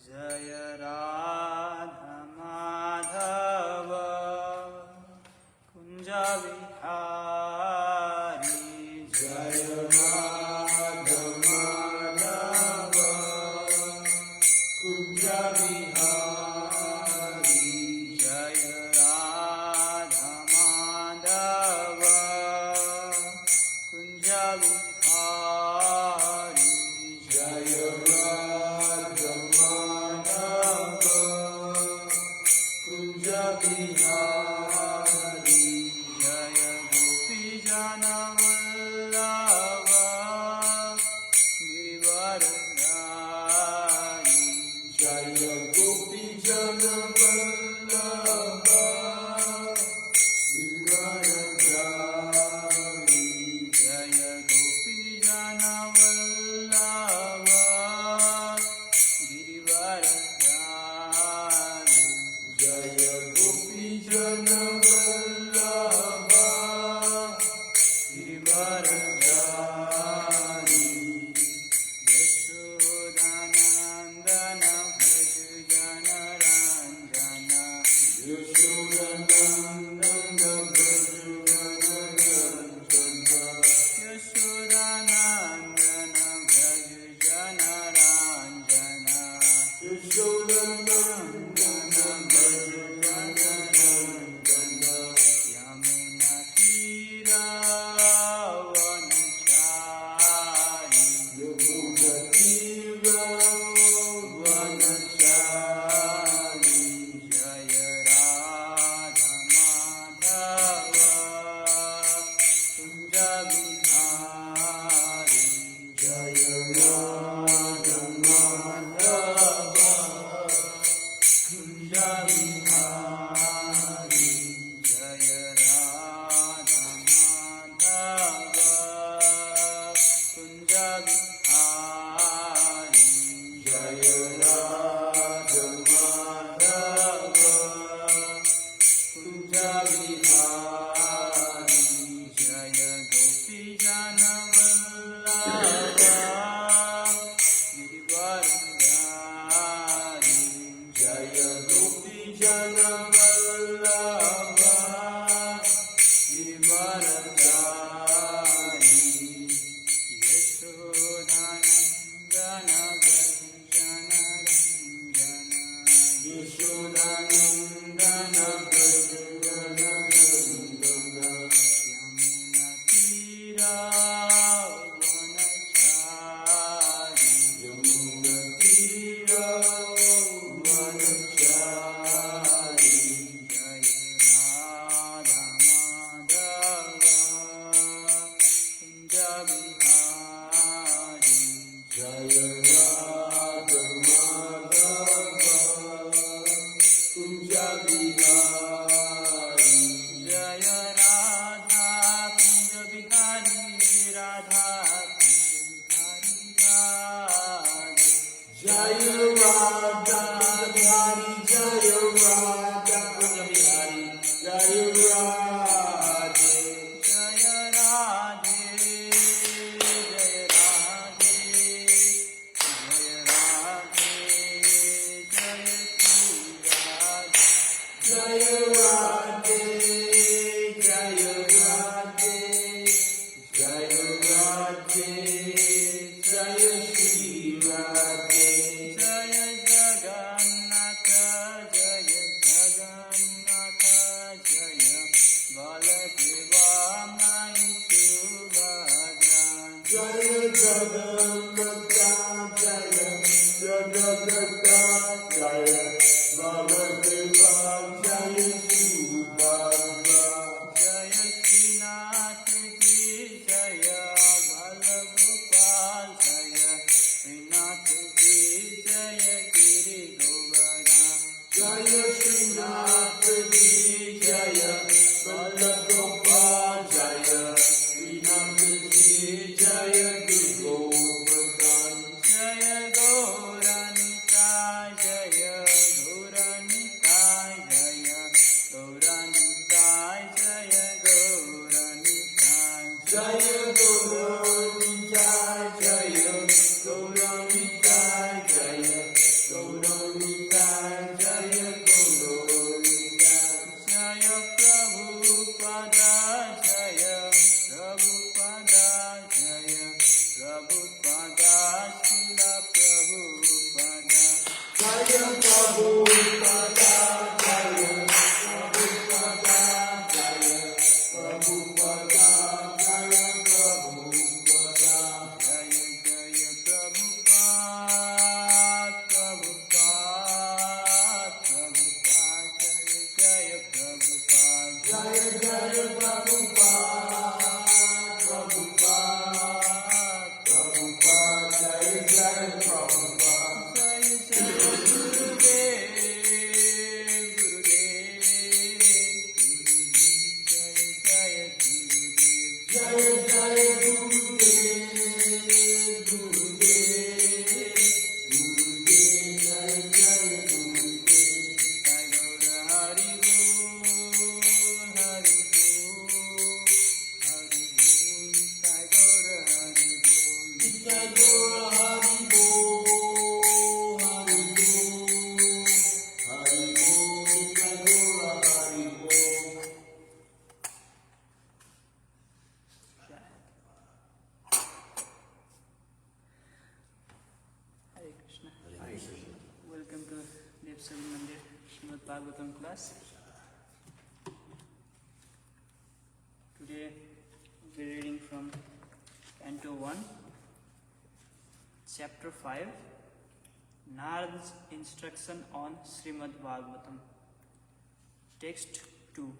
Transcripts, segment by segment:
Jaya Radha Madhava Kunja Vihari Jaya Radha Madhava Kunja Vihari Jaya Radha Madhava Kunja Vihari Jaya Radha Madhava Kunja Vihari Jaya Gopi Jana Vallabha Girivaradhari Jaya Gopi Jana Vallabha Vivaradhari Jaya Gopi Jana Vallabha Girivaradhari Jaya Gopi Jana Vallabha Vivaradhari Yashodanandana Braj Jana Ranjana Yashodanandana Brajaranjana Yashodanandana Braj Jana Ranjana Yashodanandana Brajaranjana Yamuna Tira Vanachari Yamuna Tira Vanachari Jaya Radha Madhava Kunja Vihari Jaya Radha Madhava Kunja Vihari Jaya Radha Madhava Kunja Vihari Jaya Radha Madhava Kunja Vihari Jaya Gopi Jana Vallabha Girivaradhari Jaya Gopi Jana Vallabha Vivaradhari Yashodanandana Brajana Ranjana Yashodanandana Brajaranjana Yamuna Tira Vanachari Yamuna Tira Vanachari Jaya Radha Madhava Kunja Vihari Jaya Radha Madhava Kunja Vihari Jaya Radha Kunja Vihari Radha Kunja Vihari Jaya Radha Bihari Jaya Radha Bihari Jaya Radha Jaya Radhe Jaya Radhe Jaya Radhe Jaya Shri Radhe Jaya Radhe Jaya Radhe Jaya Radhe Jaya Shri Radhe Jaya Jagannatha Jaya Jagannatha Jaya Baladeva Mai Subhadra Jaya Jagannatha Jaya Jagannatha Jaya Baladeva Jaya Subhadra Jaya Srinath Ji Jaya Balagopal Jaya Srinath Ji Jaya Giri Govardhan Jaya Srinath Ji Jaya Balagopal Jaya Srinath Ji Jaya Guru Govardhan Jaya Gauranita Jaya Gauranita Jaya Gauranita Jaya Gauranita Jaya Gauranita Jaya Gauranita Jaya Gauranita Shrimadbhagavatam class. Today we are reading from Canto 1, Chapter 5, Narada's instruction on Shrimadbhagavatam. Text 2.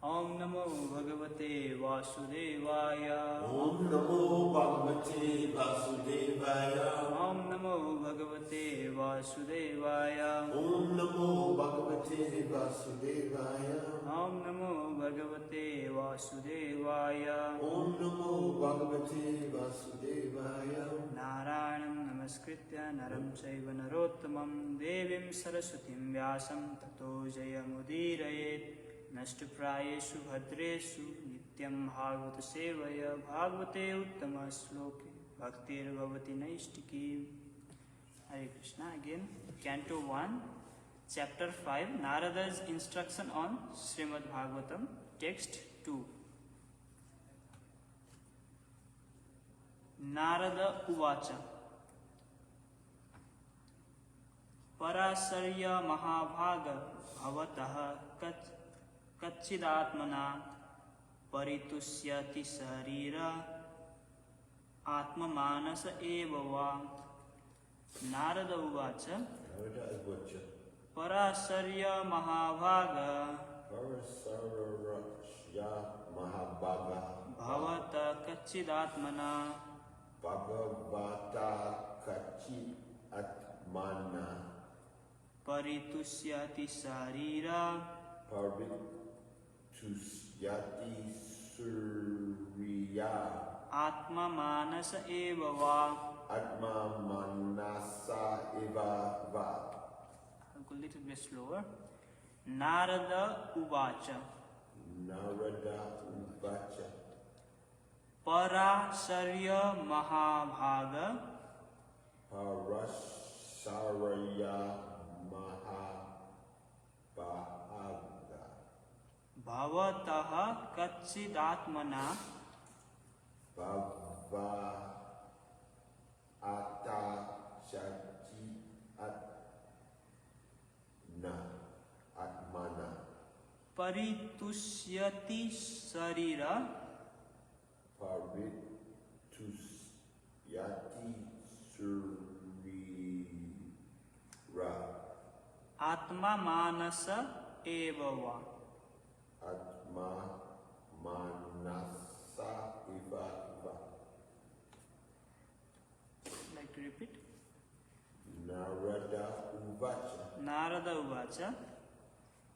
Om Namo Bhagavate Vasudevaya. Om Namo Bhagavate Vasudevaya. Om Namo Bhagavate Vasudevaya. Om Namo Bhagavate Vasudevaya. Om Namo Bhagavate Vasudevaya. Om Namo Bhagavate Vasudevaya. Narayanam Namaskritya Naram Chaiva Narottamam Devim Saraswatim Vyasam Tato Jayamudiraye Nashtaprayeshu Bhadreshu Nityam Bhagavata Sevaya Bhagavate Uttama Sloke Bhaktir Bhavati Naistiki. Hare Krishna. Again, Canto 1, Chapter 5, Narada's instruction on Srimad Bhagavatam, Text 2. Narada Uvacha Parasarya Mahabhaga Bhavataha Kachidatmana Paritusyati Sarira Atma Manasa Eva Va. Narada Uvacha Parasarya Mahabhaga Bhavata Kachidatmana Bhagavata Kachit Atmana Paritusyati Sarira Paritusyati Surya Atma Manasa Eva Va. Atma Manasa Eva Va. I'll go a little bit slower. Narada Uvacha Narada Uvacha Parasarya Mahabhaga Parasarya Mahabhaga Bhavataha Kachidatmana Bhava Ata Shati Atna Atmana Paritusyati Sarira Paritusyati Surira Atma Manasa Eva Va. Atma Manasa Eva Va. Like to repeat? Narada Uvacha Narada Uvacha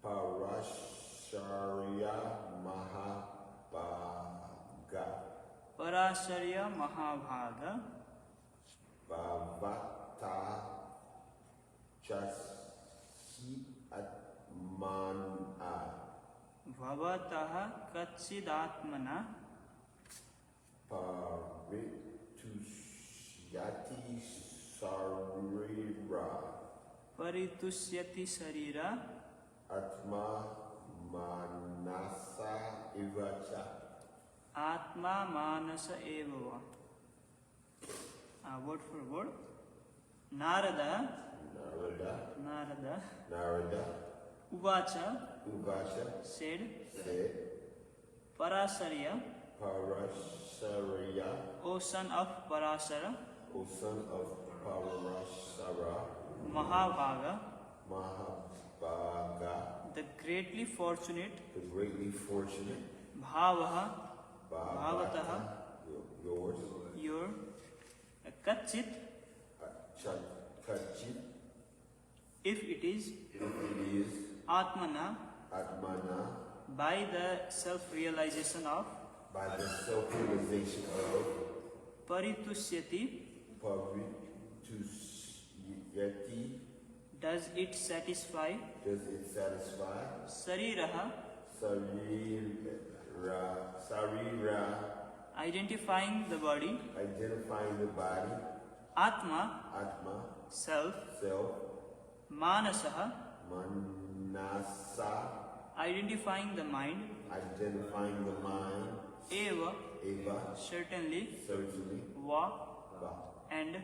Parasarya Mahabhaga Parasarya Mahabhaga Bhavata Chasi Atmana Bhavataha Kachidatmana Paritusyati Sarira Paritusyati Sarira Atma Manasa Ivacha Atma Manasa Eva. Word for word. Narada Uvacha said Parasarya, O son of Parasara, O son of Parasara, Mahabhaga, Mahabhaga, the greatly fortunate, Bhavaha, Bhavataha, yours, your, Kachit, Kachit, if it is, Atmana, by the self-realization of, Paritusyati, does it satisfy, Sariraha, Sarira, identifying the body, Atma, self, Manasaha, Manasa, identifying the mind, Eva, certainly, Va, and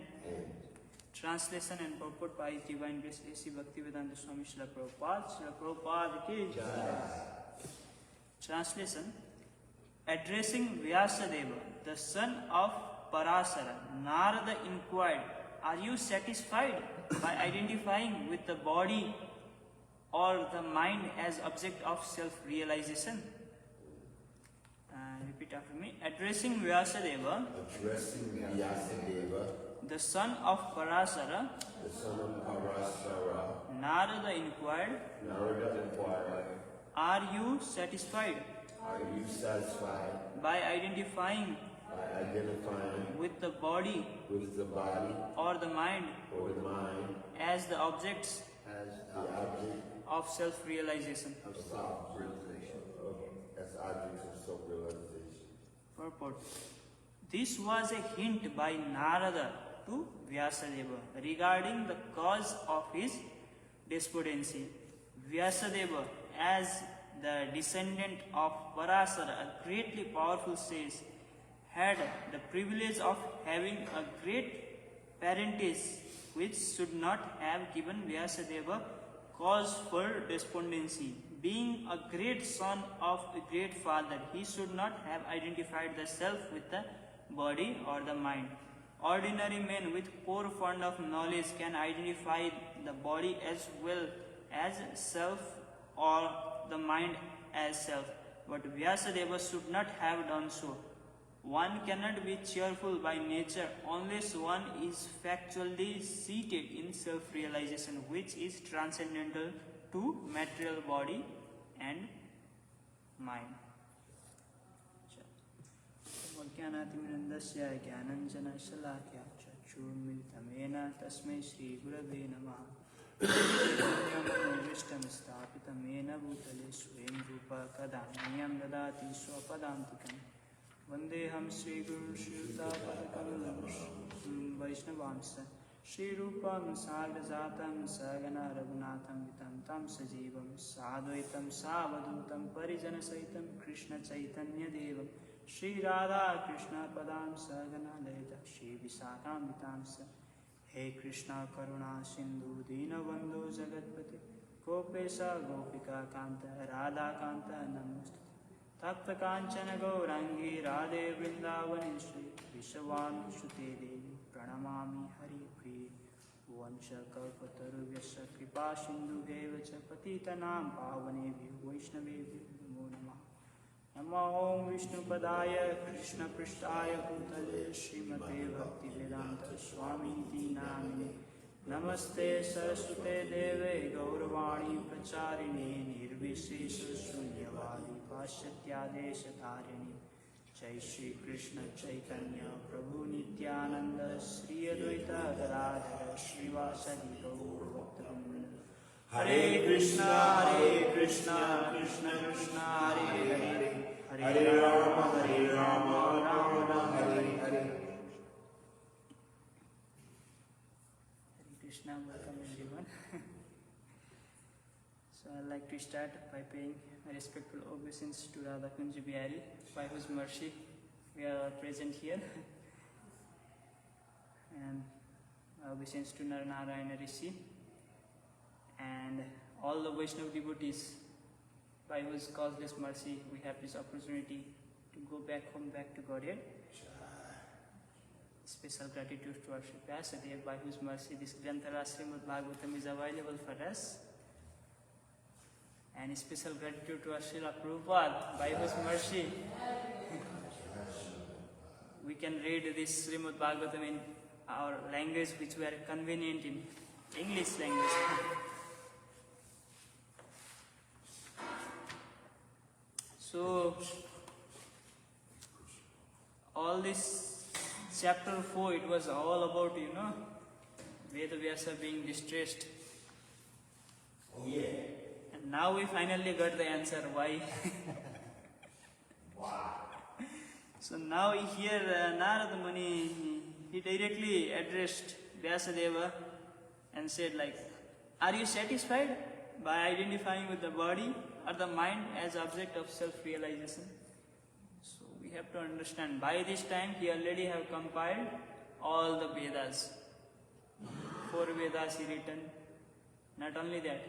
Translation and purport by His Divine Grace A.C. Bhaktivedanta Swami Srila Prabhupada. Srila Prabhupada ki jai. Translation. Addressing Vyasadeva, the son of Parasara, Narada inquired, "Are you satisfied by identifying with the body or the mind as object of self-realization?" Repeat after me. Addressing Vyasadeva, the son of Parasara, Narada inquired, "Are you satisfied by identifying with the body or the mind as the objects of self-realization?" Purport. This was a hint by Narada to Vyasadeva regarding the cause of his despondency. Vyasadeva, as the descendant of Parasara, a greatly powerful sage, had the privilege of having a great parentage which should not have given Vyasadeva cause for despondency. Being a great son of a great father, he should not have identified the self with the body or the mind. Ordinary men with poor fund of knowledge can identify the body as well as self or the mind as self, but Vyasadeva should not have done so. One cannot be cheerful by nature unless one is factually seated in self-realization, which is transcendental to material body and mind. Jnanatimirandasya jnananjana shalakya chachurmilitamena tasmai Shri Gurave Namaha. Nishtam sthapitamena bhutale swayam rupa kadamyam dadati swapadantikam. Vandeham Shri Guru Shri Uttapadakam Vaishnavamsa Shri Rupam Sargajatam Sagana Raghunatham Vitam Tam Sajivam Sadvaitam Savadutam Parijana Saitam Krishna Chaitanya Devam Shri Radha Krishna Padam Sagana Layita Shri Visakam Vitamsa. He Krishna Karuna Sindhu Dina Bandhu Jagatpati Gopesha Gopika Kanta Radha Kanta Namaste Tapta Kanchana Gaurangi Radhe Vrindavani Shri Vishwanu Shute Devi Pranamami Hari Priye Vansha Kalpataru Vyasya Kripa Sindhu Devacha Patitanam Pavanebhyo Vaishnavebhyo Namo Namah. Namo Om Vishnu Padaya Krishna Prishtaya Bhutale Srimate Bhaktivedanta Swami Iti Namine Namaste Saraswate Deve Gauravani Pracharini Nirvishesha Shunyavadi Pashatyadeshatarini Jai Shri Krishna Chaitanya Prabhu Nityananda Sri Advaita Gadadhara Srivasadi Gaur Bhaktivinoda. Hare Krishna Krishna Krishna Hare Hare Hare Rama Rama Rama Hare Hare. Krishna, welcome everyone. So I'd like to start by paying my respectful obeisance to Radha Kunj Bihari, by whose mercy we are present here. And obeisance to Naranarayana Rishi and all the Vaishnava devotees by whose causeless mercy we have this opportunity to go back home, back to Godhead. Special gratitude to our Sri Vyasadeva, by whose mercy this Grantha Shrimadbhagavatam is available for us. And special gratitude to our Srila Prabhupada, by whose mercy we can read this Shrimadbhagavatam in our language which we are convenient in, English language. So, all this chapter 4, it was all about, Veda Vyasa being distressed. Oh yeah. And now we finally got the answer why. Wow. So now here Narada Muni, he directly addressed Vyasadeva and said like, are you satisfied by identifying with the body or the mind as object of self-realization? So we have to understand, by this time he already have compiled all the Vedas. 4 Vedas he written. Not only that,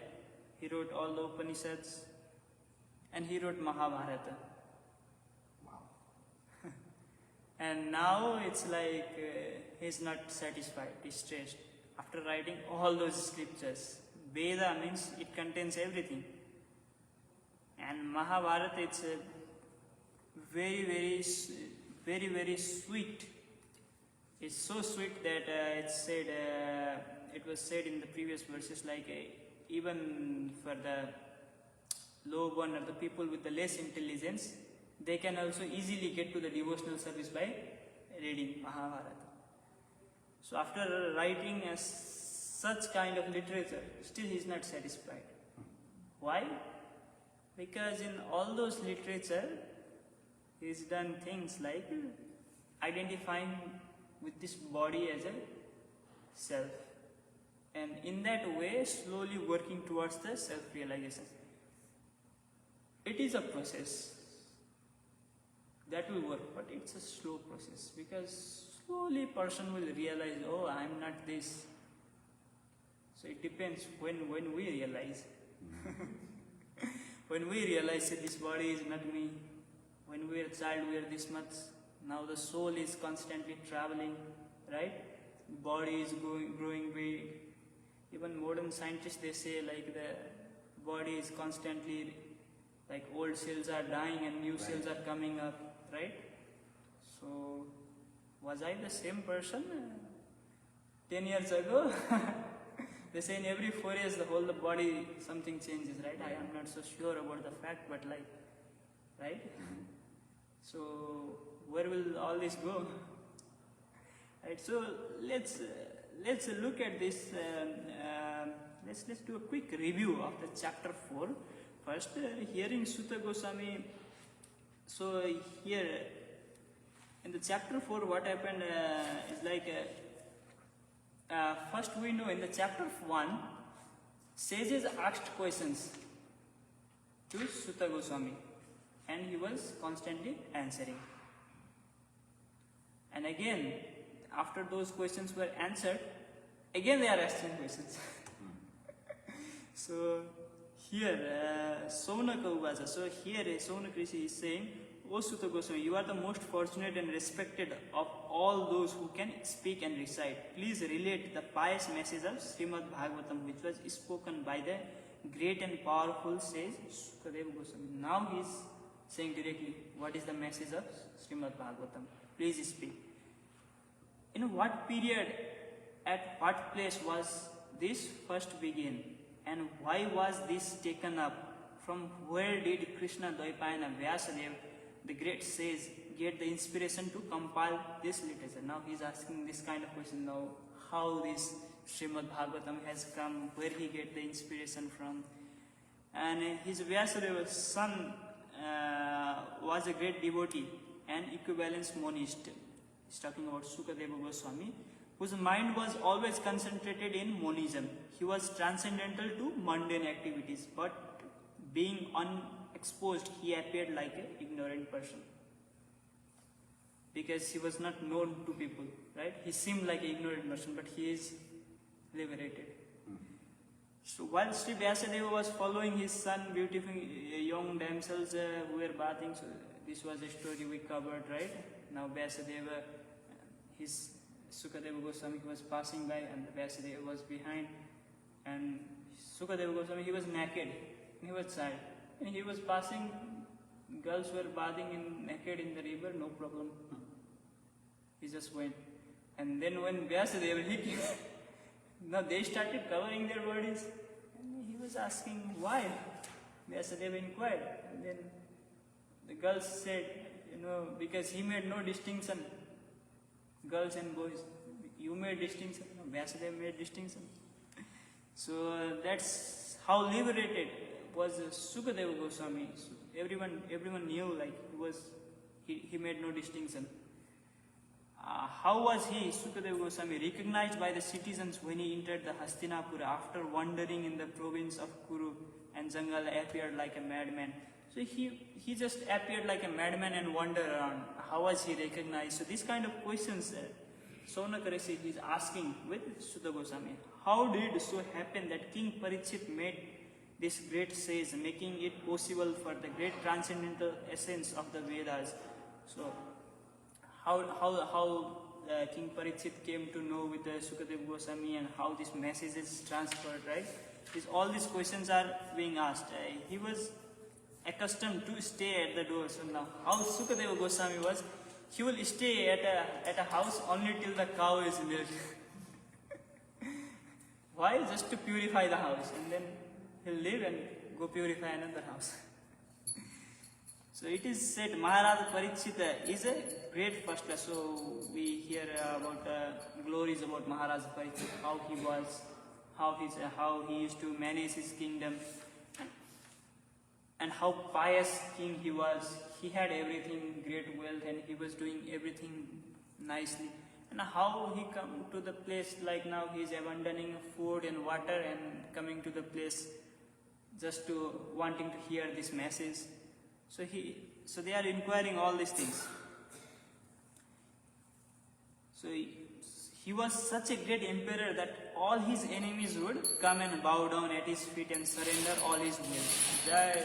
he wrote all the Upanishads and he wrote Mahabharata. Wow. And now it's like he's not satisfied, he's stressed. After writing all those scriptures, Veda means it contains everything. And Mahabharata, it's a very sweet. It's so sweet that it was said in the previous verses, like even for the low born or the people with the less intelligence, they can also easily get to the devotional service by reading Mahabharata. So after writing such kind of literature, still he is not satisfied. Why? Because in all those literature, he's done things like identifying with this body as a self. And in that way, slowly working towards the self-realization. It is a process that will work, but it's a slow process, because slowly person will realize, oh, I'm not this. So it depends when we realize. When we realize that this body is not me, when we are a child we are this much, now the soul is constantly traveling, right? Body is growing big. Even modern scientists, they say like the body is constantly, like old cells are dying and new cells are coming up, right? So, was I the same person 10 years ago? They say in every 4 years the whole body something changes, right? I am not so sure about the fact, but like, right? So where will all this go? Right. So let's look at this. Let's do a quick review of the chapter 4. First, hearing Sutta Goswami. So here in the chapter 4, what happened is like. First we know in the chapter 1, sages asked questions to Sutta Goswami and he was constantly answering. And again, after those questions were answered, again they are asking questions. So here, Saunaka Uvasa, so here Saunaka Rishi is saying, O Sutta Goswami, you are the most fortunate and respected of all those who can speak and recite. Please relate the pious message of Shrimadbhagavatam, which was spoken by the great and powerful sage Sukadeva Goswami. Now he is saying directly, what is the message of Shrimadbhagavatam? Please speak. In what period, at what place was this first begin? And why was this taken up? From where did Krishna Dvaipayana Vyasadeva, the great sage, get the inspiration to compile this literature? Now he is asking this kind of question now, how this Srimad Bhagavatam has come, where he get the inspiration from. And his Vyasadeva's son was a great devotee and equivalence monist. He's talking about Sukadeva Goswami, whose mind was always concentrated in monism. He was transcendental to mundane activities, but being unexposed, he appeared like an ignorant person. Because he was not known to people, right? He seemed like an ignorant person, but he is liberated. So while Sri Vyasadeva was following his son, beautiful young damsels who were bathing, so this was a story we covered, right? Now Vyasadeva, his Sukadeva Goswami was passing by and Vyasadeva was behind, and Sukadeva Goswami, he was naked, he was child, and he was passing, girls were bathing naked in the river, no problem. He just went. And then when Vyasadeva, he came, now they started covering their bodies, and he was asking why. Vyasadeva inquired, and then the girls said, because he made no distinction, girls and boys. You made distinction, Vyasadeva made distinction. So that's how liberated was Sukadeva Goswami. So everyone knew, like he made no distinction. How was he, Sukadeva Goswami, recognized by the citizens when he entered the Hastinapura after wandering in the province of Kuru and Jangal, appeared like a madman? So he just appeared like a madman and wandered around. How was he recognized? So these kind of questions Saunaka Rishi is asking with Sutta Goswami. how did so happen that King Parikshit made this great sage, making it possible for the great transcendental essence of the Vedas? So, how King Parikshit came to know with the Sukadeva Goswami, and how this message is transferred, right? All these questions are being asked. He was accustomed to stay at the door. So now, how Sukadeva Goswami was, he will stay at a house only till the cow is milked. Why? Just to purify the house, and then he'll leave and go purify another house. So it is said Maharaj Parikshit is a great first class. So we hear about glories about Maharaj Parikshit, how he was, how he used to manage his kingdom, and how pious king he was. He had everything, great wealth, and he was doing everything nicely. And how he come to the place like now, he is abandoning food and water and coming to the place just to wanting to hear this message. So they are inquiring all these things. So he was such a great emperor that all his enemies would come and bow down at his feet and surrender all his will. Jai.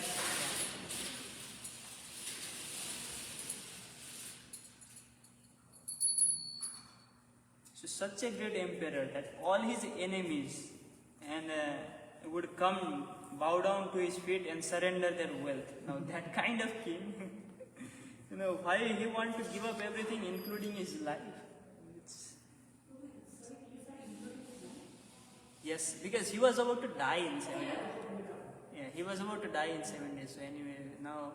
So such a great emperor that all his enemies and would come, bow down to his feet and surrender their wealth. Now that kind of king, why he want to give up everything, including his life? Yes, because he was about to die in 7 days. Yeah, he was about to die in 7 days. So anyway, now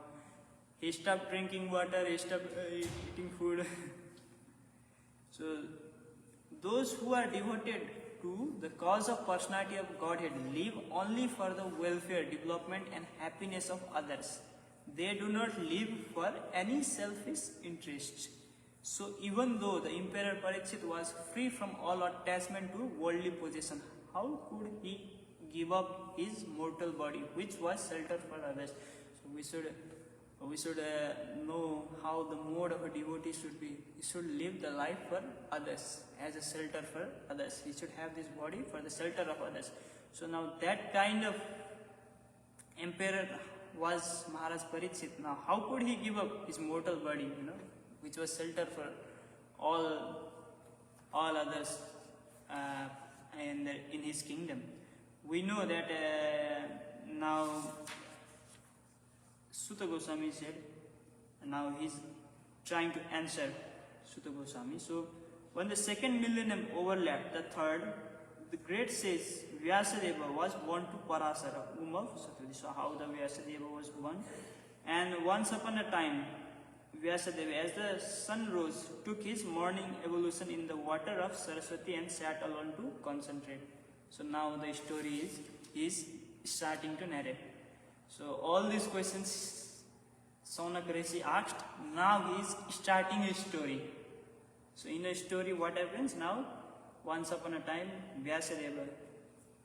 he stopped drinking water, he stopped eating food. So those who are devoted to the cause of personality of Godhead live only for the welfare, development and happiness of others. They do not live for any selfish interests. So even though the Emperor Parikshit was free from all attachment to worldly possession, how could he give up his mortal body, which was shelter for others? So we should know how the mode of a devotee should be. He should live the life for others, as a shelter for others. He should have this body for the shelter of others. So now that kind of emperor was Maharaj Parikshit. Now how could he give up his mortal body, which was shelter for all others in his kingdom? We know that now Sutta Goswami said, now he's trying to answer Sutta Goswami. So when the second millennium overlapped the third, the great sage Vyasadeva was born to Parasara, womb of Satyavati. So how the Vyasadeva was born? And once upon a time, Vyasadeva, as the sun rose, took his morning evolution in the water of Saraswati and sat alone to concentrate. So now the story is starting to narrate. So all these questions Saunak Rishi asked, now he is starting a story. So in a story, what happens now? Once upon a time, Vyasadeva,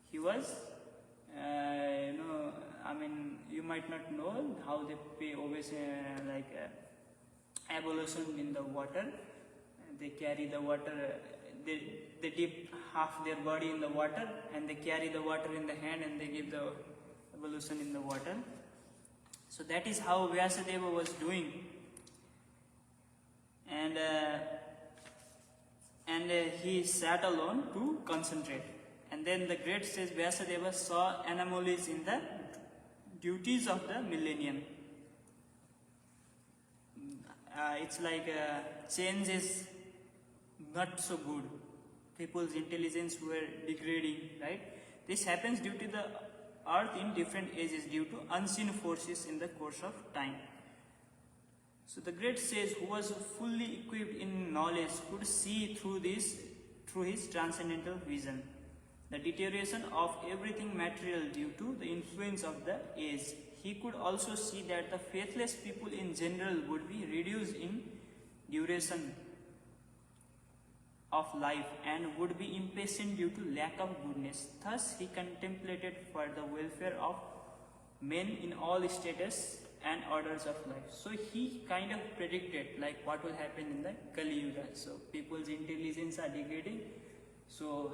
he was, you might not know how they pay always evolution in the water. They carry the water, they dip half their body in the water and they carry the water in the hand and they give the evolution in the water. So that is how Vyasadeva was doing. And he sat alone to concentrate. And then the great sage Vyasadeva saw anomalies in the duties of the millennium. It's like change is not so good. People's intelligence were degrading, right? This happens due to the earth in different ages due to unseen forces in the course of time. So the great sage, who was fully equipped in knowledge, could see through his transcendental vision the deterioration of everything material due to the influence of the age. He could also see that the faithless people in general would be reduced in duration of life and would be impatient due to lack of goodness. Thus he contemplated for the welfare of men in all status and orders of life. So he kind of predicted like what will happen in the Kali Yuga. So people's intelligence are degrading. So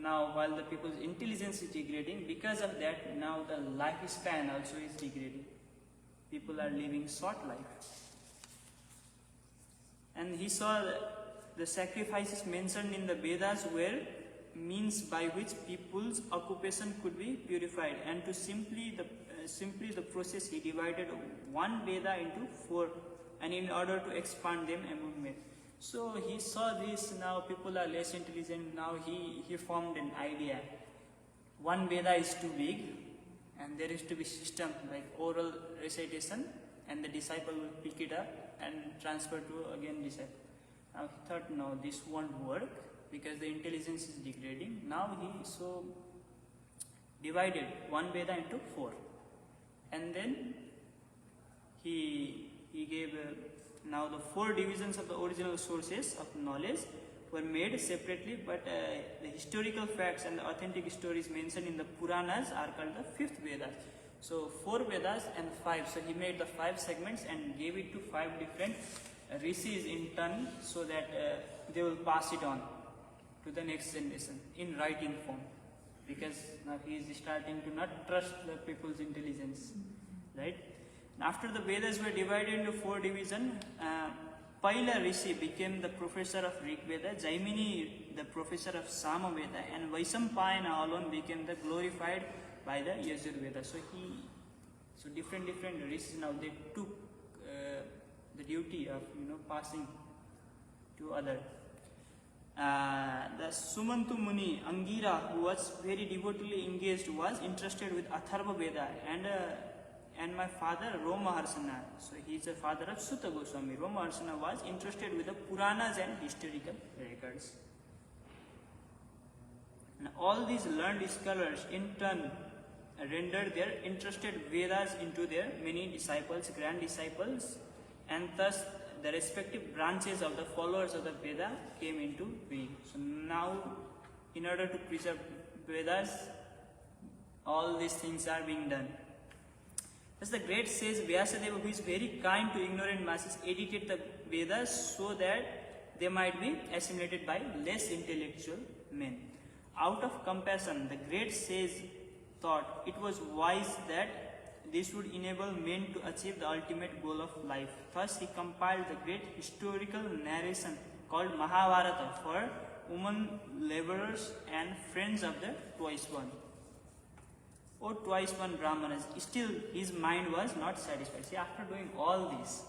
now while the people's intelligence is degrading, because of that now the lifespan also is degrading. People are living short life. And he saw the sacrifices mentioned in the Vedas were means by which people's occupation could be purified, and to simply the process he divided one Veda into 4, and in order to expand them among men. So he saw this, now people are less intelligent, now he formed an idea. One Veda is too big, and there is to be system like oral recitation, and the disciple will pick it up and transfer to again disciple. Now he thought, no, this won't work because the intelligence is degrading. Now he so divided one Veda into 4, and then he gave now the 4 divisions of the original sources of knowledge were made separately, but the historical facts and the authentic stories mentioned in the Puranas are called the 5th Veda. So 4 Vedas and 5. So he made the 5 segments and gave it to 5 different rishis in turn, so that they will pass it on to the next generation in writing form. Because now he is starting to not trust the people's intelligence, right? After the Vedas were divided into 4 divisions, Paila Rishi became the professor of Rig Veda, Jaimini the professor of Sama Veda, and Vaisampayana alone became the glorified by the Yajur Veda. So different rishis now they took the duty of passing to other. The Sumantu Muni Angira, who was very devotedly engaged, was interested with Atharva Veda, and my father Romaharsana, so he is the father of Sutta Goswami. Romaharsana was interested with the Puranas and historical records. Now, all these learned scholars in turn rendered their interested Vedas into their many disciples, grand disciples, and thus the respective branches of the followers of the Veda came into being. So now, in order to preserve Vedas, all these things are being done. Thus the great sage Vyasadeva, who is very kind to ignorant masses, edited the Vedas so that they might be assimilated by less intellectual men. Out of compassion, the great sage thought it was wise that this would enable men to achieve the ultimate goal of life. Thus he compiled the great historical narration called Mahabharata for women laborers and friends of the twice born. Or twice born Brahmanas. Still his mind was not satisfied. See, after doing all this,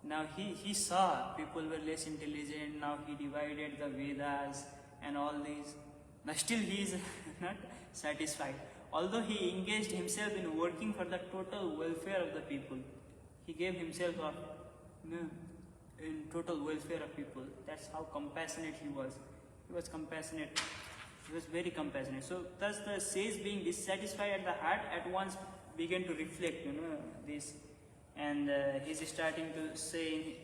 now he saw people were less intelligent, now he divided the Vedas and all these. Now still he is not satisfied. Although he engaged himself in working for the total welfare of the people, he gave himself up in total welfare of people. That's how compassionate he was. He was compassionate. He was very compassionate. So thus the sage, being dissatisfied at the heart, at once began to reflect, this, and he's starting to say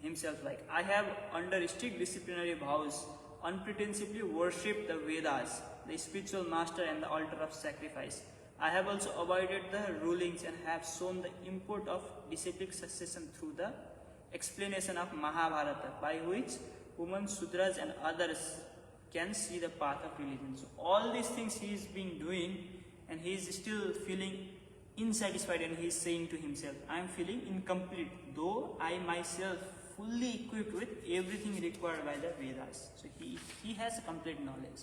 himself like, I have under strict disciplinary vows unpretensively worshipped the Vedas, the spiritual master and the altar of sacrifice. I have also avoided the rulings and have shown the import of disciplic succession through the explanation of Mahabharata, by which women, Sudras and others can see the path of religion. So all these things he is being doing, and he is still feeling insatisfied, and he is saying to himself, I am feeling incomplete, though I myself fully equipped with everything required by the Vedas. So he has complete knowledge.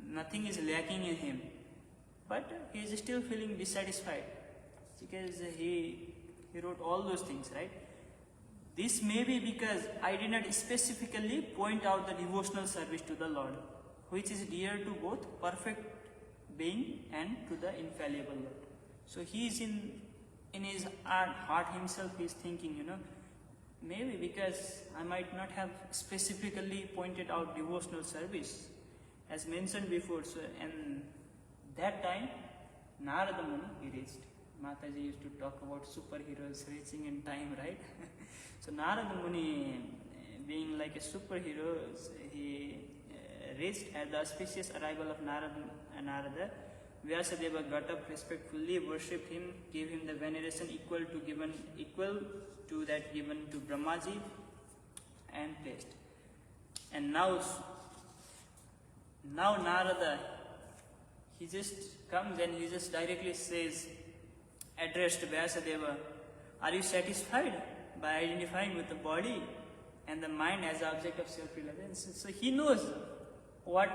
Nothing is lacking in him. But he is still feeling dissatisfied because he wrote all those things, right? This may be because I did not specifically point out the devotional service to the Lord, which is dear to both perfect being and to the infallible Lord. So he is in his heart himself, he is thinking, maybe because I might not have specifically pointed out devotional service, as mentioned before. So, and that time, Narada Muni reached. Mataji used to talk about superheroes reaching in time, right? So Narada Muni, being like a superhero, he reached at the auspicious arrival of Narada. Vyasadeva got up, respectfully worshipped him, gave him the veneration equal to that given to Brahmaji, and placed. And now Now Narada, he just comes and he just directly says, addressed Vyasadeva, are you satisfied by identifying with the body and the mind as the object of self-realization? So he knows what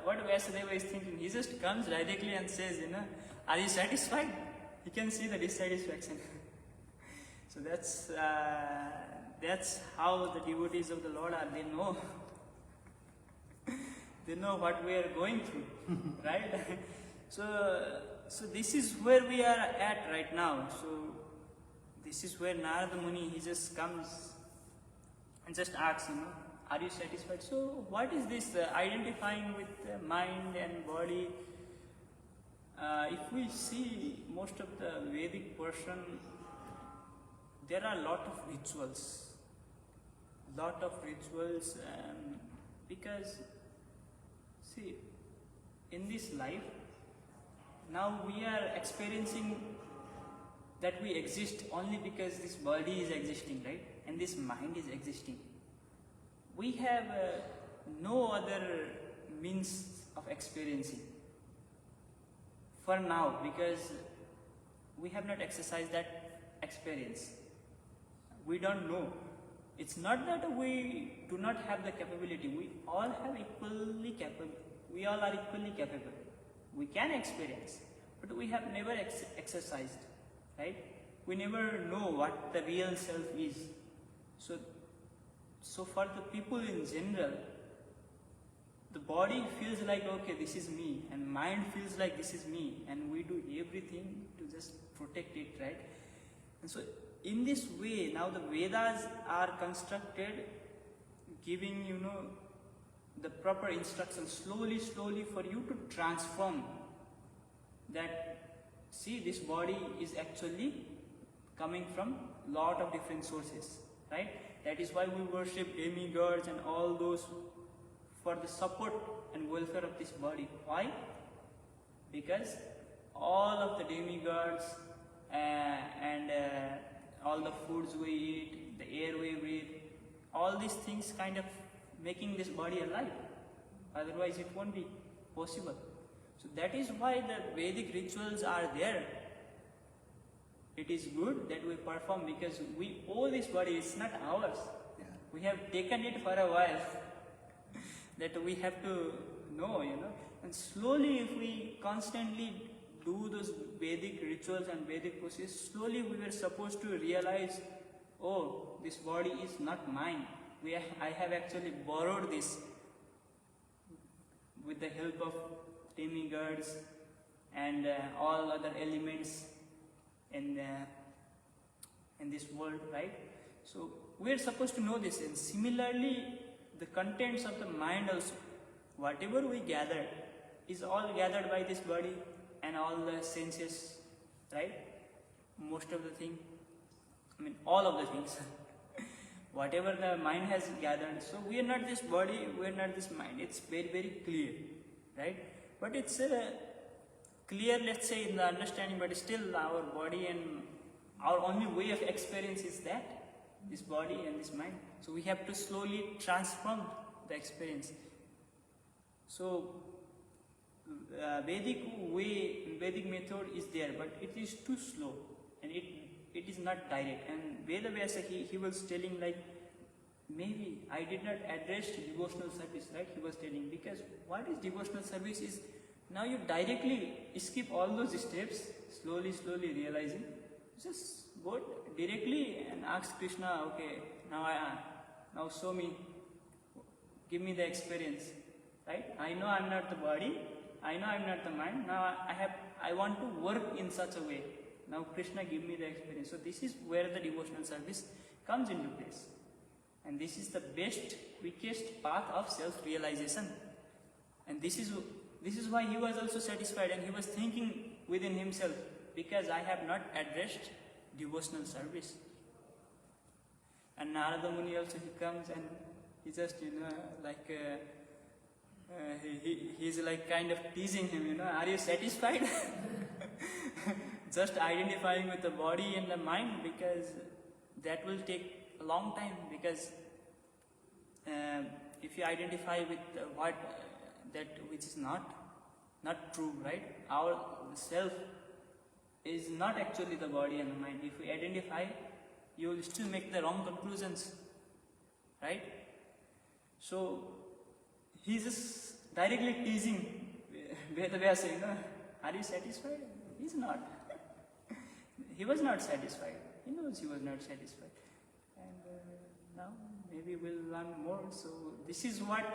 Vyasadeva is thinking. He just comes directly and says, are you satisfied? He can see the dissatisfaction. So that's how the devotees of the Lord are. They know. They know what we are going through, right? So this is where we are at right now. So this is where Narada Muni, he just comes and just asks, are you satisfied? So what is this identifying with mind and body? If we see most of the Vedic portion, there are a lot of rituals. Because, see, in this life, now we are experiencing that we exist only because this body is existing, right? And this mind is existing. We have no other means of experiencing for now, because we have not exercised that experience. We don't know. It's not that we do not have the capability. We all are equally capable. We can experience, but we have never exercised, right? We never know what the real self is. So for the people in general, the body feels like, okay, this is me, and mind feels like this is me, and we do everything to just protect it, right? And so in this way, now the Vedas are constructed, giving, the proper instructions slowly for you to transform that. See, this body is actually coming from lot of different sources, right? That is why we worship demigods and all those for the support and welfare of this body. Why? Because all of the demigods and all the foods we eat, the air we breathe, all these things kind of making this body alive. Otherwise it won't be possible. So that is why the Vedic rituals are there. It is good that we perform because we owe this body, it's not ours. Yeah. We have taken it for a while. That we have to know, And slowly if we constantly do those Vedic rituals and Vedic processes, slowly we were supposed to realize, oh, this body is not mine. I have actually borrowed this with the help of demigods and all other elements in this world, right? So we are supposed to know this, and similarly the contents of the mind also, whatever we gather is all gathered by this body and all the senses, right? Most of the thing, all of the things. Whatever the mind has gathered. So we are not this body, we are not this mind. It's very, very clear, right? But it's clear, let's say, in the understanding, but still our body and our only way of experience is that, this body and this mind. So we have to slowly transform the experience. So Vedic way, Vedic method is there, but it is too slow and it is not direct. And Vedavyasa, he was telling like, maybe I did not address devotional service, right? He was telling, because what is devotional service is, now you directly skip all those steps, slowly realizing, just go directly and ask Krishna, okay, now show me, give me the experience, right? I know I'm not the body, I know I'm not the mind, now I want to work in such a way. Now Krishna, give me the experience. So this is where the devotional service comes into place. And this is the best, quickest path of self-realization. And this is why he was also satisfied, and he was thinking within himself, because I have not addressed devotional service. And Narada Muni also, he comes and he just, he's like kind of teasing him, are you satisfied? Just identifying with the body and the mind, because that will take a long time, because if you identify with that which is not true, right? Our self is not actually the body and the mind. If we identify, you will still make the wrong conclusions, right? So he's just directly teasing Vedavyasa, are you satisfied? He's not. He was not satisfied. He knows he was not satisfied. And now maybe we'll learn more. So this is what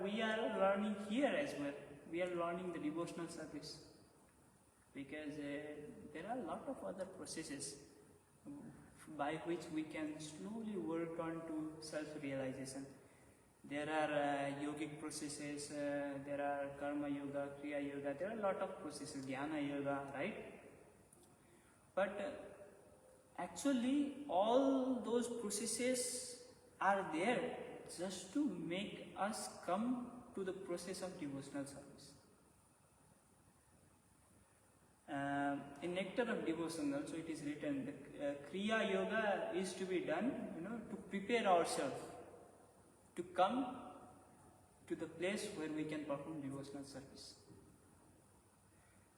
we are learning here as well. We are learning the devotional service. Because there are a lot of other processes by which we can slowly work on to self-realization. There are yogic processes, there are karma yoga, kriya yoga, there are a lot of processes, jnana yoga, right? But actually all those processes are there just to make us come to the process of devotional service. In Nectar of Devotion also it is written that kriya yoga is to be done, to prepare ourselves to come to the place where we can perform devotional service.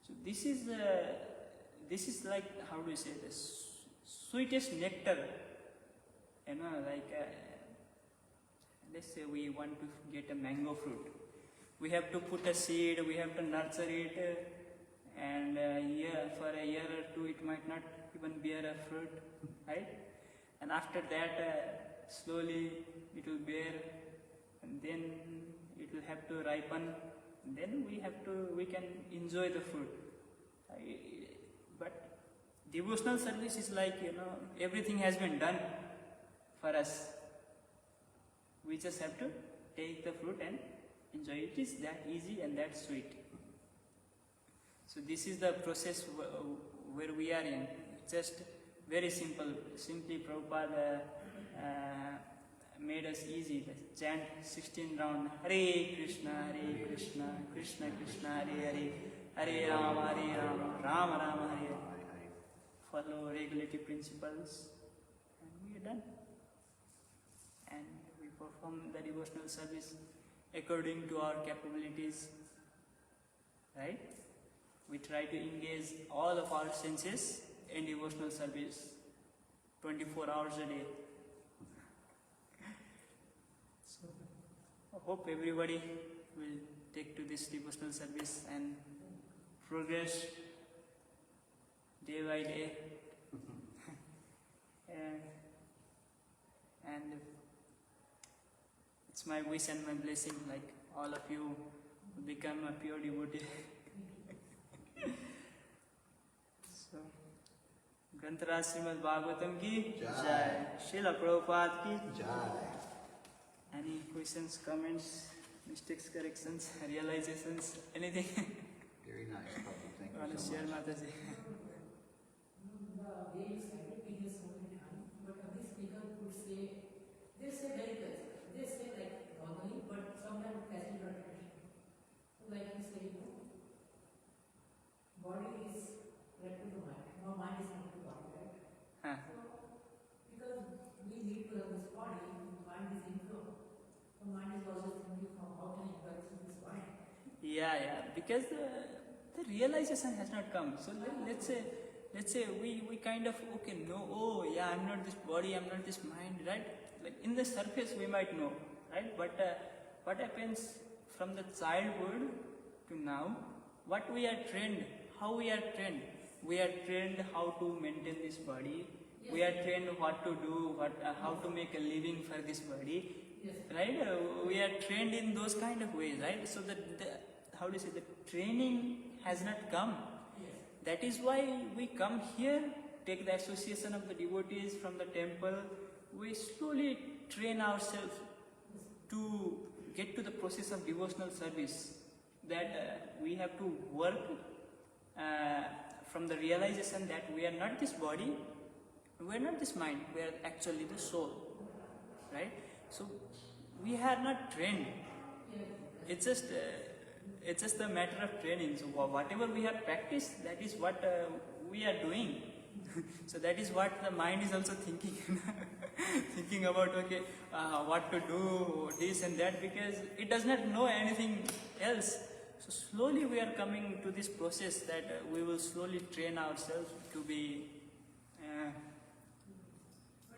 So this is like, how do you say this? Sweetest nectar, let's say we want to get a mango fruit. We have to put a seed, we have to nurture it, and for a year or two it might not even bear a fruit, right? And after that, slowly it will bear, and then it will have to ripen, and then we can enjoy the fruit. But devotional service is like, everything has been done for us. We just have to take the fruit and enjoy it. It is that easy and that sweet. So this is the process where we are in. Just very simple. Simply Prabhupada made us easy. Let's chant 16 rounds. Hare Krishna, Krishna Krishna, Hare Hare, Hare Rama, Rama Rama, Hare Hare. Follow regulative principles, and we are done. And we perform the devotional service according to our capabilities, right? We try to engage all of our senses in devotional service 24 hours a day. So I hope everybody will take to this devotional service and progress day by day. And it's my wish and my blessing, like all of you become a pure devotee. So, Grantaraj Shrimadbhagavatam ki Jai. Srila Prabhupada ki Jai. Any questions, comments, mistakes, corrections, realizations, anything? Very nice, Prabhu. Thank You want you to so share, much. Mataji? The way you said it, it is so many times, but this speaker could say, they say very good. They say like normally, but sometimes catching your attention. So like you say, body is related to mind. No, mind is not to body, right? Huh. So, because we need to have this body, mind is in flow. So mind is also thinking from how can I work through this mind. Yeah, because the realization has not come. So let's say we kind of, I'm not this body, I'm not this mind, right? Like in the surface we might know, right? But what happens from the childhood to now, what we are trained, how we are trained. We are trained how to maintain this body. Yes. We are trained what to do, how to make a living for this body, yes. Right? We are trained in those kind of ways, right? So the training has not come. Yes. That is why we come here, take the association of the devotees from the temple. We slowly train ourselves to get to the process of devotional service. That we have to work from the realization that we are not this body, we are not this mind, we are actually the soul, right? So we are not trained. It's just a matter of training. So whatever we have practiced, that is what we are doing. So that is what the mind is also thinking. thinking about what to do, this and that, because it does not know anything else. So slowly we are coming to this process that we will slowly train ourselves to be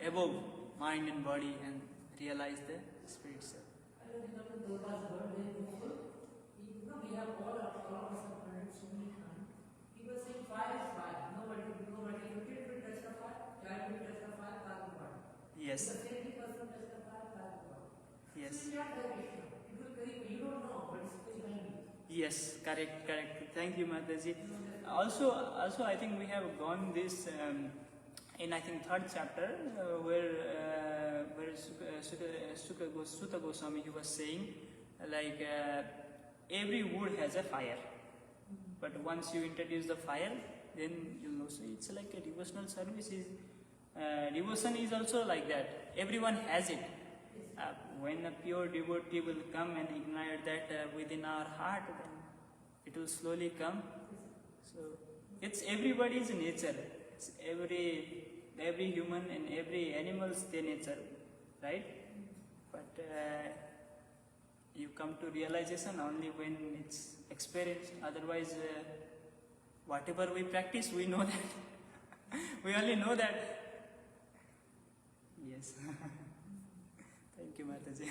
above mind and body and realize the spirit self. I don't remember Prabhupada's word very beautiful. We have all of us have heard it so many times. People say fire is fire. Nobody, if a kid will touch the fire, child will touch the fire, fire will burn. Yes. The same person touch the fire, fire will burn. Yes. So it's not that issue. It will very, you don't know, but it's still behind you. Yes, correct. Thank you, Mataji. Also, I think we have gone this in I think third chapter where Sutta Goswami he was saying like every wood has a fire, but once you introduce the fire, then you'll know. So it's like a devotional service. Devotion is also like that. Everyone has it. When a pure devotee will come and ignite that within our heart, then it will slowly come. So it's everybody's nature. It's every human and every animal's their nature, right? But you come to realization only when it's experienced. Otherwise, whatever we practice, we know that. We only know that. Yes. Thank you, Mataji.